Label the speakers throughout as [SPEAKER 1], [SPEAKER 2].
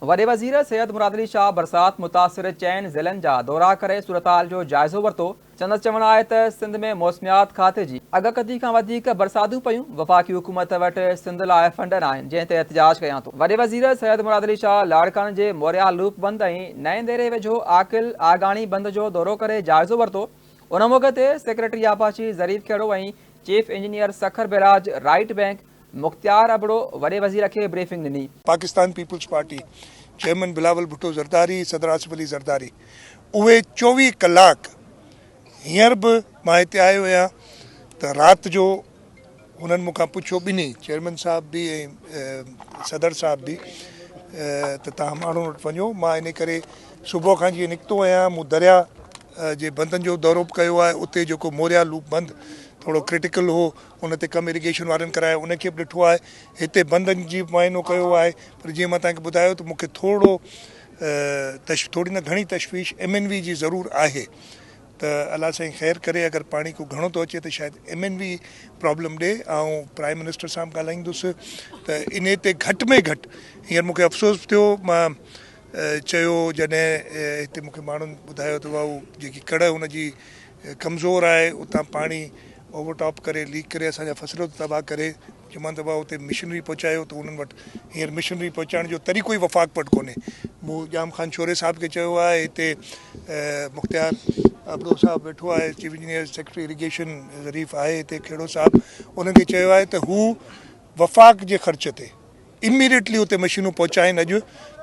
[SPEAKER 1] वॾे वज़ीर सैयद मुराद अली शाह बरसात मुतासिर चइनि ज़िलनि जा दौरा करे सूरतहाल जो जाइज़ो वरितो। संदसि चवणु आहे त सिंध में मौसमियात खाते जी अॻकथी खां वधीक बरसातूं पयूं। वफ़ाक़ी हुकूमत वटि सिंध लाइ फंड न आहिनि, जंहिं ते एहतिजाज कयां थो। वॾे वज़ीर सैयद मुराद अली शाह लाड़काने जे मोरिया लूप बंद ऐं नएं देरे वेझो आकिल आगाणी बंद जो दौरो करे जाइज़ो वरितो। उन मौक़े ते सेक्रेटरी आबाशी ज़रीफ़ खेड़ो ऐं chief engineer Sukkur barrage right bank Mukhtiar Abro वॾे वज़ीर खे ब्रीफिंग ॾिनी।
[SPEAKER 2] पाकिस्तान पीपल्स पार्टी चेयरमैन बिलावल भुट्टो ज़रदारी, सदर आसिफ अली ज़रदारी, उहे 24 कलाक हींअर बि मां हिते आयो आहियां त राति जो हुननि मूंखां पुछियो, ॿिन्ही चेयरमैन साहब बि ऐं सदर साहब बि, त तव्हां माण्हू वटि वञो। मां इन करे सुबुह खां जीअं निकितो आहियां, मूं दरिया जे बंदनि जो दौरो बि कयो आहे। उते जेको मोरिया लूप बंदि थोरो क्रिटिकल हो, उन ते कमु इरिगेशन वारनि करायो, उनखे बि ॾिठो आहे। हिते बंदनि जी मुआइनो कयो आहे। पर जीअं मां तव्हांखे ॿुधायो त मूंखे थोरी न घणी तशवीश MNV जी ज़रूरु आहे। त अलाह साईं ख़ैर करे, अगरि पाणी को घणो थो अचे त शायदि MNV प्रॉब्लम ॾे। ऐं प्राइम मिनिस्टर सां बि ॻाल्हाईंदुसि त इन ते घटि में घटि, हींअर मूंखे अफ़सोस थियो, मां चयो जॾहिं हिते मूंखे माण्हुनि ॿुधायो त भाऊ जेकी कड़ हुनजी कमज़ोर आहे, उतां पाणी ओवरटॉप करे लीक करे असांजा फसल तबाह करे, चवनि त भाऊ हुते मिशनरी पहुचायो, त उन्हनि वटि हींअर मिशनरी पहुचाइण जो तरीक़ो ई वफ़ाक़ वटि कोन्हे। मूं जाम ख़ान शोरे साहब खे चयो आहे, हिते मुख्तियार अबड़ो साहब वेठो आहे, चीफ इंजीनियर सेक्रेटरी इरिगेशन ज़रीफ़ आहे हिते खेड़ो साहब, उन्हनि खे चयो आहे त हू वफ़ाक़ जे ख़र्च ते इमीडिएटली उते मशीनूं पहुचाइनि अॼु,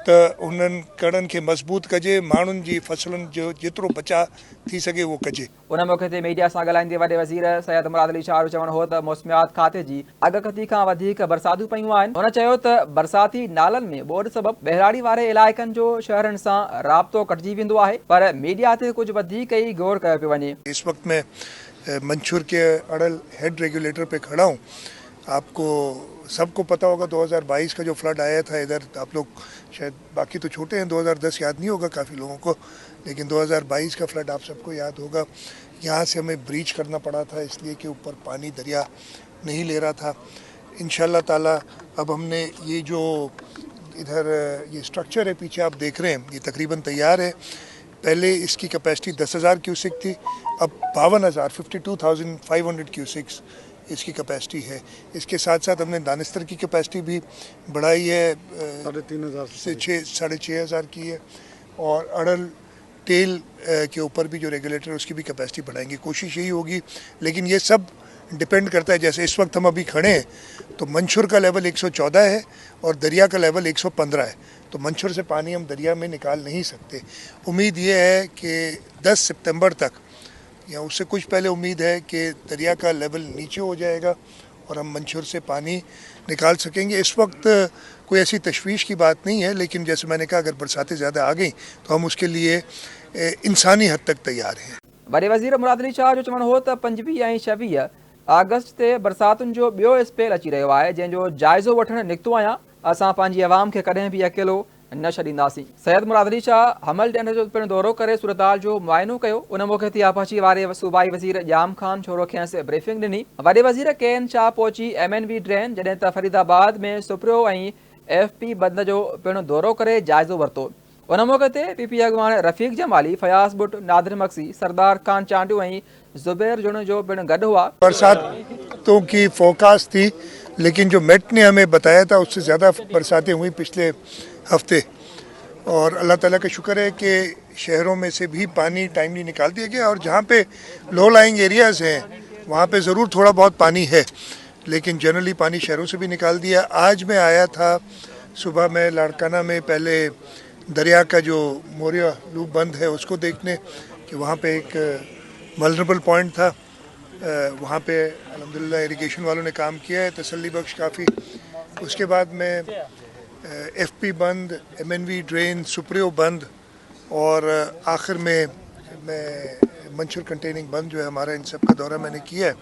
[SPEAKER 2] त उन्हनि कड़नि खे मज़बूत कजे, माण्हुनि जी फसलुनि जो जेतिरो बचाव थी सघे उहो कजे।
[SPEAKER 1] उन मौक़े ते मीडिया सां ॻाल्हाईंदे वॾे वज़ीर सैयद मुराद अली शाह जो चवणु हो त मौसमियात खाते जी अॻकथी खां वधीक बरसातूं पयूं आहिनि। हुन चयो त बरसाती नालनि में ॿोॾि सबबि बहिराड़ी वारे इलाइक़नि जो शहरनि सां राब्तो कटिजी वेंदो आहे, पर मीडिया ते कुझु वधीक ई गौर कयो पियो वञे।
[SPEAKER 2] इस वक्त मैं मंछुर के अड़ल हेड रेगुलेटर पे खड़ा हूँ। आपको सबको पता होगा 2022 का जो फ्लड आया था इधर, आप लोग शायद बाकी तो छोटे हैं, 2010 याद नहीं होगा काफ़ी लोगों को, लेकिन 2022 का फ्लड आप सबको याद होगा। यहाँ से हमें ब्रीच करना पड़ा था, इसलिए कि ऊपर पानी दरिया नहीं ले रहा था। इंशाल्लाह ताला अब हमने ये जो इधर ये स्ट्रक्चर है पीछे आप देख रहे हैं, ये तकरीबन तैयार है। पहले इसकी कैपेसिटी 10,000 क्यूसिक थी, अब 52,500 क्यूसिक्स इसकी कैपेसिटी है। इसके साथ साथ हमने दानिस्तर की कैपेसिटी भी बढ़ाई है, 3,500 से 6,500 की है। और अड़ल टेल के ऊपर भी जो रेगुलेटर है उसकी भी कैपेसिटी बढ़ाएंगे, कोशिश यही होगी। लेकिन ये सब डिपेंड करता है, जैसे इस वक्त हम अभी खड़े हैं तो मंछुर का लेवल 114 है और दरिया का लेवल 115 है, तो मंछुर से पानी हम दरिया में निकाल नहीं सकते। उम्मीद ये है कि 10 सितंबर तक या उससे कुछ पहले उम्मीद है कि दरिया का लेवल नीचे हो जाएगा और हम मंछुर से पानी निकाल सकेंगे। इस वक्त कोई ऐसी तशवीश की बात नहीं है, लेकिन जैसे मैंने कहा अगर बरसातें ज़्यादा आ गई तो हम उसके लिए इंसानी हद तक तैयार हैं।
[SPEAKER 1] वॾे वज़ीर मुराद अली शाह जो चवणु हो त 25 ऐं 26 अगस्त ते बरसातुनि जो ॿियो स्पेल अची रहियो आहे, जंहिंजो जाइज़ो वठणु निकितो आहियां। असां पंहिंजी आवाम खे कॾहिं बि अकेलो न छॾींदासीं। सैयद मुराद अली शाह हमल ॾियण जो पिणु दौरो करे सूरतहाल जो मुआइनो कयो। उन मौक़े ते आबाशी वारे सूबाई वज़ीर जाम ख़ान छोरो खेसि ब्रीफिंग ॾिनी। वॾे वज़ीर KN शाह पहुची MNV ड्रेन, जॾहिं त फरीदाबाद में सुप्रियो ऐं FP बंद जो पिणु दौरो करे जाइज़ो वरितो। उन मौक़े ते PP अॻवान रफ़ीक जमाली, फयाज़ बुट, नादिर मक्सी, सरदार खान चांडू ऐं ज़ुबैर जुण जो पिणु गॾु हुआ।
[SPEAKER 2] बरसातों की फोरकास्ट थी, लेकिन जो मेट ने हमें बताया था उससे ज़्यादा बरसातें हुई पिछले हफ्ते, और अल्लाह ताला का शुक्र है कि शहरों में से भी पानी टाइमली निकाल दिया गया। और जहाँ पे लो लाइंग एरियाज़ हैं वहाँ पे ज़रूर थोड़ा बहुत पानी है, लेकिन जनरली पानी शहरों से भी निकाल दिया। आज मैं आया था सुबह में लाड़काना में, पहले दरिया का जो मोरिया लूप बंद है उसको देखने, कि वहाँ पे एक वल्नरेबल पॉइंट था, वहाँ पे अल्हम्दुलिल्लाह इरिगेशन वालों ने काम किया है, तसल्ली बख्श काफ़ी। उसके बाद में FP बंद, MNV ड्रेन, सुप्रियो बंद, और आखिर में मैं मंछुर कंटेनिंग बंद जो है हमारा, इन सब का दौरा मैंने किया है।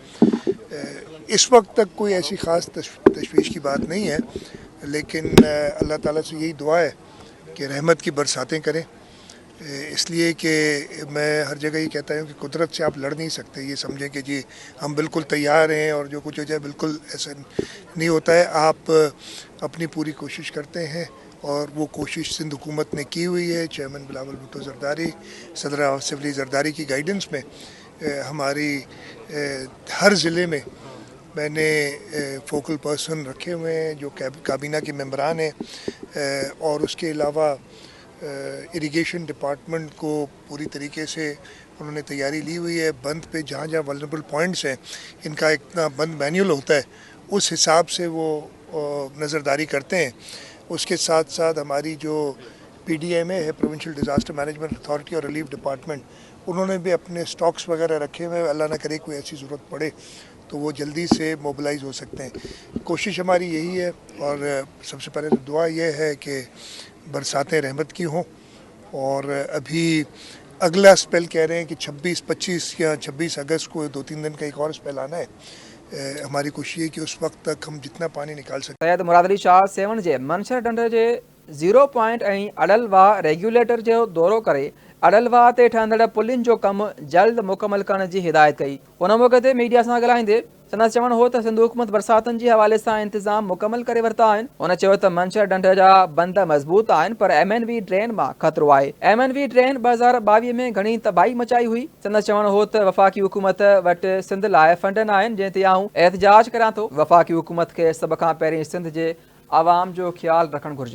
[SPEAKER 2] इस वक्त तक कोई ऐसी ख़ास तशवीश की बात नहीं है, लेकिन अल्लाह ताला से यही दुआ है कि रहमत की बरसातें करें, इसलिए कि मैं हर जगह ये कहता हूँ कि कुदरत से आप लड़ नहीं सकते। ये समझें कि जी हम बिल्कुल तैयार हैं और जो कुछ हो जाए, बिल्कुल ऐसा नहीं होता है। आप अपनी पूरी कोशिश करते हैं اور وہ کوشش سندھ حکومت نے کی ہوئی ہے. چیئرمین بلاول بھٹو زرداری, صدر آصف علی زرداری کی گائیڈنس میں ہماری ہر ضلع میں میں نے فوکل پرسن رکھے ہوئے ہیں جو کابینہ کے ممبران ہیں, اور اس کے علاوہ اریگیشن ڈپارٹمنٹ کو پوری طریقے سے انہوں نے تیاری لی ہوئی ہے. بند پہ جہاں جہاں ولنریبل پوائنٹس ہیں ان کا اتنا بند مینول ہوتا ہے, اس حساب سے وہ نظرداری کرتے ہیں. اس کے ساتھ ساتھ ہماری جو پی ڈی ایم اے ہے, پروونشل ڈیزاسٹر مینجمنٹ اتھارٹی اور ریلیف ڈپارٹمنٹ, انہوں نے بھی اپنے سٹاکس وغیرہ رکھے ہوئے ہیں. اللہ نہ کرے کوئی ایسی ضرورت پڑے تو وہ جلدی سے موبلائز ہو سکتے ہیں. کوشش ہماری یہی ہے, اور سب سے پہلے تو دعا یہ ہے کہ برساتیں رحمت کی ہوں. اور ابھی اگلا اسپیل کہہ رہے ہیں کہ 25 یا 26 اگست کو 2-3 دن کا ایک اور اسپیل آنا ہے. ہماری کوشش یہ کہ اس وقت تک ہم جتنا پانی نکال سکتے.
[SPEAKER 1] सैयद मुराद अली शाह 7 जे मंशर ढंढ जे 0 पॉइंट ऐं अडल वाह रेगुलेटर जो दौरो करे अडल वाह ते ठहंदड़ पुलिन जो कमु जल्द मुकमल करण जी हिदायत कई. उन मौक़े ते मीडिया सां ॻाल्हाईंदे संदसि चवणु हो त सिंध हुकूमत बरसातुनि जे हवाले सां इंतज़ाम मुकमल करे वरिता आहिनि. हुन चयो त मंशर ढंढ जा बंद मज़बूत आहिनि पर MNV ड्रेन मां ख़तरो आहे. MNV ड्रेन 2022 में घणी तबाही मचाई हुई. संदसि चवणु हो त वफ़ाक़ी हुकूमत वटि सिंध लाइ फंड न आहिनि, जंहिं ते आऊं एहतिजाज करियां थो. वफ़ाक़ी हुकूमत खे सभ खां पहिरीं सिंध जे आवाम जो ख़्यालु रखणु घुरिजे.